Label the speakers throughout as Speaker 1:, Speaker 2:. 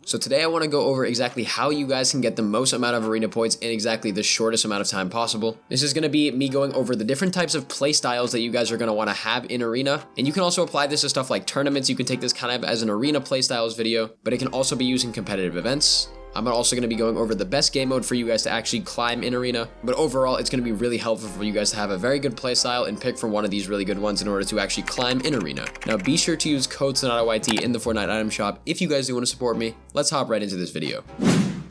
Speaker 1: So today I want to go over exactly how you guys can get the most amount of arena points in exactly the shortest amount of time possible. This is going to be me going over the different types of play styles that you guys are going to want to have in arena. And you can also apply this to stuff like tournaments. You can take this kind of as an arena play styles video, but it can also be used in competitive events. I'm also going to be going over the best game mode for you guys to actually climb in arena, but overall it's going to be really helpful for you guys to have a very good playstyle and pick from one of these really good ones in order to actually climb in arena. Now be sure to use code SonataYT in the Fortnite item shop if you guys do want to support me. Let's hop right into this video.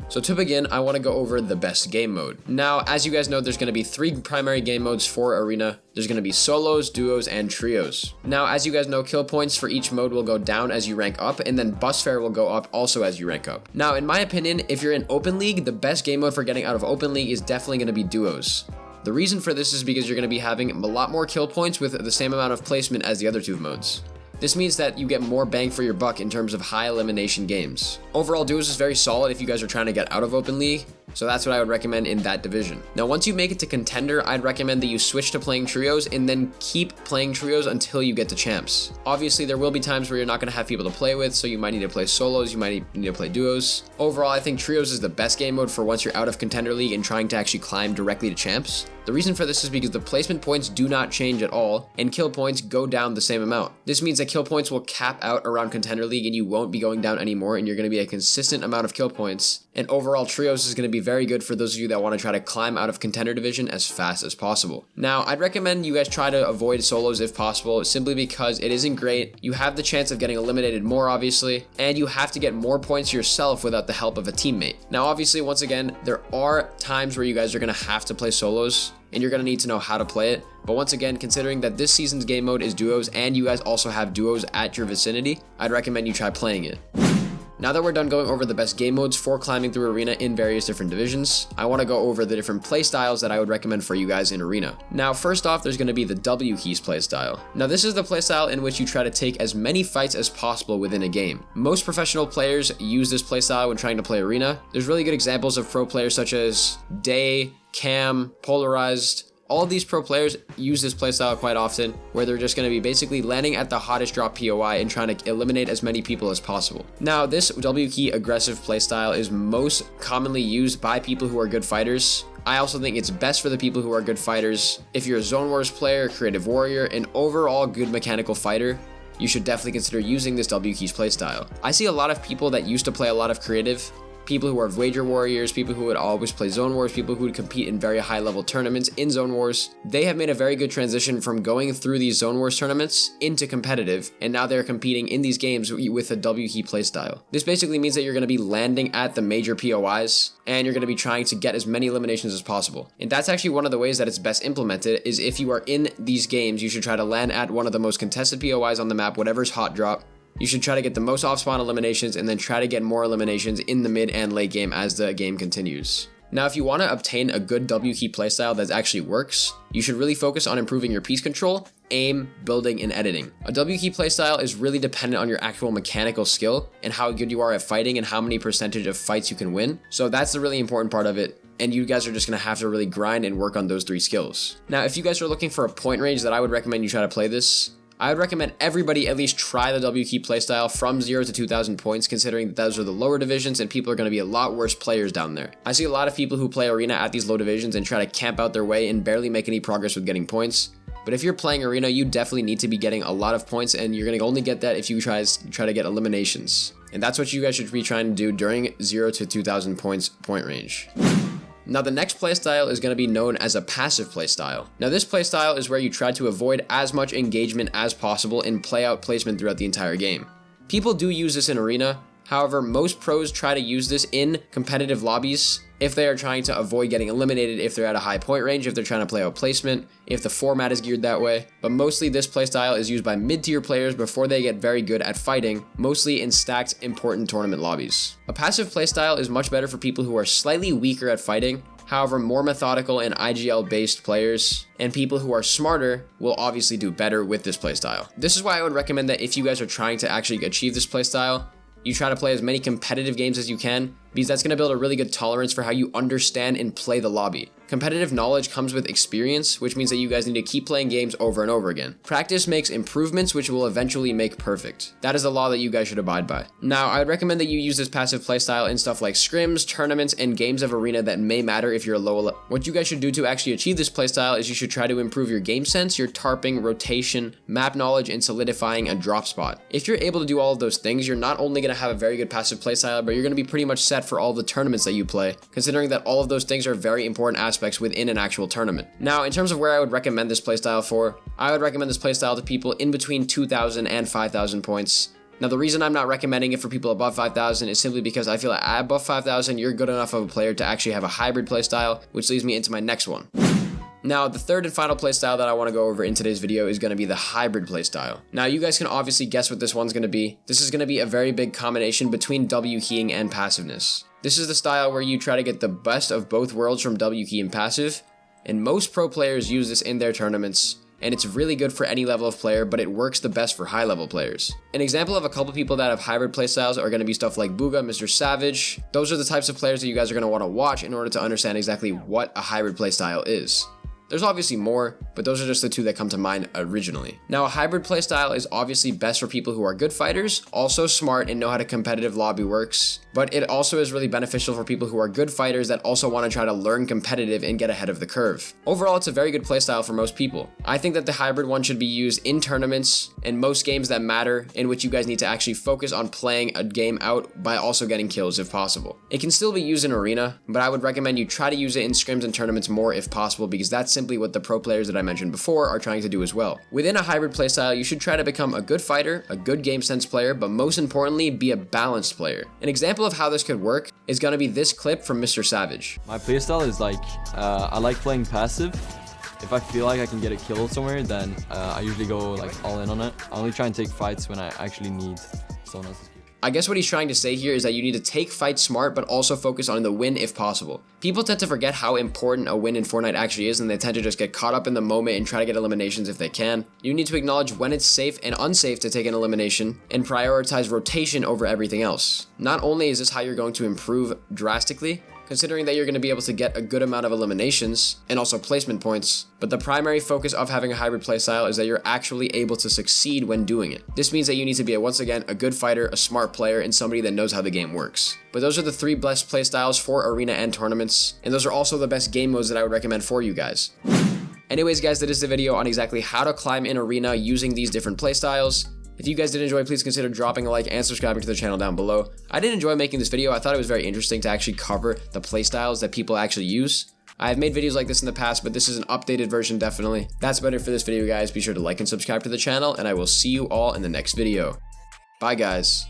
Speaker 1: So to begin, I want to go over the best game mode. Now, as you guys know, there's going to be 3 primary game modes for arena. There's going to be solos, duos, and trios. Now, as you guys know, kill points for each mode will go down as you rank up, and then bus fare will go up also as you rank up. Now, in my opinion, if you're in open league, the best game mode for getting out of open league is definitely going to be duos. The reason for this is because you're going to be having a lot more kill points with the same amount of placement as the other 2 modes. This means that you get more bang for your buck in terms of high elimination games. Overall, duos is very solid if you guys are trying to get out of open league, so that's what I would recommend in that division. Now, once you make it to contender, I'd recommend that you switch to playing trios and then keep playing trios until you get to champs. Obviously, there will be times where you're not going to have people to play with, so you might need to play solos, you might need to play duos. Overall, I think trios is the best game mode for once you're out of contender league and trying to actually climb directly to champs. The reason for this is because the placement points do not change at all, and kill points go down the same amount. This means that kill points will cap out around contender league and you won't be going down anymore, and you're going to be a consistent amount of kill points. And overall, trios is going to be very good for those of you that want to try to climb out of contender division as fast as possible. Now, I'd recommend you guys try to avoid solos if possible, simply because it isn't great. You have the chance of getting eliminated more, obviously, and you have to get more points yourself without the help of a teammate. Now, obviously, once again, there are times where you guys are going to have to play solos, and you're going to need to know how to play it. But once again, considering that this season's game mode is duos and you guys also have duos at your vicinity, I'd recommend you try playing it. Now that we're done going over the best game modes for climbing through arena in various different divisions, I want to go over the different play styles that I would recommend for you guys in arena. Now, first off, there's going to be the Wkey playstyle. Now, this is the playstyle in which you try to take as many fights as possible within a game. Most professional players use this playstyle when trying to play arena. There's really good examples of pro players such as Day, Cam, Polarized. All of these pro players use this playstyle quite often, where they're just going to be basically landing at the hottest drop POI and trying to eliminate as many people as possible. Now, this Wkey aggressive playstyle is most commonly used by people who are good fighters. I also think it's best for the people who are good fighters. If you're a Zone Wars player, creative warrior, and overall good mechanical fighter, you should definitely consider using this Wkey's playstyle. I see a lot of people that used to play a lot of creative, people who are wager warriors, people who would always play Zone Wars, people who would compete in very high level tournaments in Zone Wars. They have made a very good transition from going through these Zone Wars tournaments into competitive, and now they're competing in these games with a Wkey playstyle. This basically means that you're going to be landing at the major POIs, and you're going to be trying to get as many eliminations as possible. And that's actually one of the ways that it's best implemented, is if you are in these games, you should try to land at one of the most contested POIs on the map, whatever's hot drop. You should try to get the most off-spawn eliminations and then try to get more eliminations in the mid and late game as the game continues. Now, if you want to obtain a good Wkey playstyle that actually works, you should really focus on improving your piece control, aim, building, and editing. A Wkey playstyle is really dependent on your actual mechanical skill and how good you are at fighting and how many percentage of fights you can win. So that's the really important part of it. And you guys are just going to have to really grind and work on those 3 skills. Now, if you guys are looking for a point range that I would recommend you try to play this, I would recommend everybody at least try the Wkey playstyle from 0 to 2,000 points, considering that those are the lower divisions and people are going to be a lot worse players down there. I see a lot of people who play arena at these low divisions and try to camp out their way and barely make any progress with getting points. But if you're playing arena, you definitely need to be getting a lot of points, and you're going to only get that if you try to get eliminations. And that's what you guys should be trying to do during 0 to 2,000 points point range. Now, the next playstyle is going to be known as a passive playstyle. Now, this playstyle is where you try to avoid as much engagement as possible and play out placement throughout the entire game. People do use this in arena. However, most pros try to use this in competitive lobbies if they are trying to avoid getting eliminated, if they're at a high point range, if they're trying to play out placement, if the format is geared that way. But mostly this playstyle is used by mid-tier players before they get very good at fighting, mostly in stacked important tournament lobbies. A passive playstyle is much better for people who are slightly weaker at fighting. However, more methodical and IGL based players and people who are smarter will obviously do better with this playstyle. This is why I would recommend that if you guys are trying to actually achieve this playstyle, you try to play as many competitive games as you can, because that's going to build a really good tolerance for how you understand and play the lobby. Competitive knowledge comes with experience, which means that you guys need to keep playing games over and over again. Practice makes improvements, which will eventually make perfect. That is the law that you guys should abide by. Now, I would recommend that you use this passive playstyle in stuff like scrims, tournaments, and games of arena that may matter if you're a low level. What you guys should do to actually achieve this playstyle is you should try to improve your game sense, your tarping, rotation, map knowledge, and solidifying a drop spot. If you're able to do all of those things, you're not only going to have a very good passive playstyle, but you're going to be pretty much set for all the tournaments that you play, considering that all of those things are very important aspects within an actual tournament. Now, in terms of where I would recommend this playstyle for, I would recommend this playstyle to people in between 2,000 and 5,000 points. Now, the reason I'm not recommending it for people above 5,000 is simply because I feel like above 5,000, you're good enough of a player to actually have a hybrid playstyle, which leads me into my next one. Now, the third and final playstyle that I want to go over in today's video is going to be the hybrid playstyle. Now, you guys can obviously guess what this one's going to be. This is going to be a very big combination between W keying and passiveness. This is the style where you try to get the best of both worlds from W key and passive, and most pro players use this in their tournaments, and it's really good for any level of player, but it works the best for high level players. An example of a couple people that have hybrid playstyles are going to be stuff like Booga, MrSavage. Those are the types of players that you guys are going to want to watch in order to understand exactly what a hybrid playstyle is. There's obviously more, but those are just the two that come to mind originally. Now, a hybrid playstyle is obviously best for people who are good fighters, also smart and know how to competitive lobby works, but it also is really beneficial for people who are good fighters that also want to try to learn competitive and get ahead of the curve. Overall, it's a very good playstyle for most people. I think that the hybrid one should be used in tournaments and most games that matter, in which you guys need to actually focus on playing a game out by also getting kills if possible. It can still be used in arena, but I would recommend you try to use it in scrims and tournaments more if possible, because that's simply what the pro players that I mentioned before are trying to do as well. Within a hybrid playstyle, you should try to become a good fighter, a good game sense player, but most importantly, be a balanced player. An example of how this could work is going to be this clip from MrSavage.
Speaker 2: My playstyle is like, I like playing passive. If I feel like I can get a kill somewhere, then I usually go like all in on it. I only try and take fights when I actually need someone else's.
Speaker 1: I guess what he's trying to say here is that you need to take fights smart, but also focus on the win if possible. People tend to forget how important a win in Fortnite actually is, and they tend to just get caught up in the moment and try to get eliminations if they can. You need to acknowledge when it's safe and unsafe to take an elimination, and prioritize rotation over everything else. Not only is this how you're going to improve drastically, considering that you're going to be able to get a good amount of eliminations and also placement points, but the primary focus of having a hybrid playstyle is that you're actually able to succeed when doing it. This means that you need to be, once again, a good fighter, a smart player, and somebody that knows how the game works. But those are the three best playstyles for arena and tournaments, and those are also the best game modes that I would recommend for you guys. Anyways, guys, that is the video on exactly how to climb in arena using these different playstyles. If you guys did enjoy, please consider dropping a like and subscribing to the channel down below. I did enjoy making this video. I thought it was very interesting to actually cover the playstyles that people actually use. I have made videos like this in the past, but this is an updated version definitely. That's about it for this video, guys. Be sure to like and subscribe to the channel, and I will see you all in the next video. Bye, guys.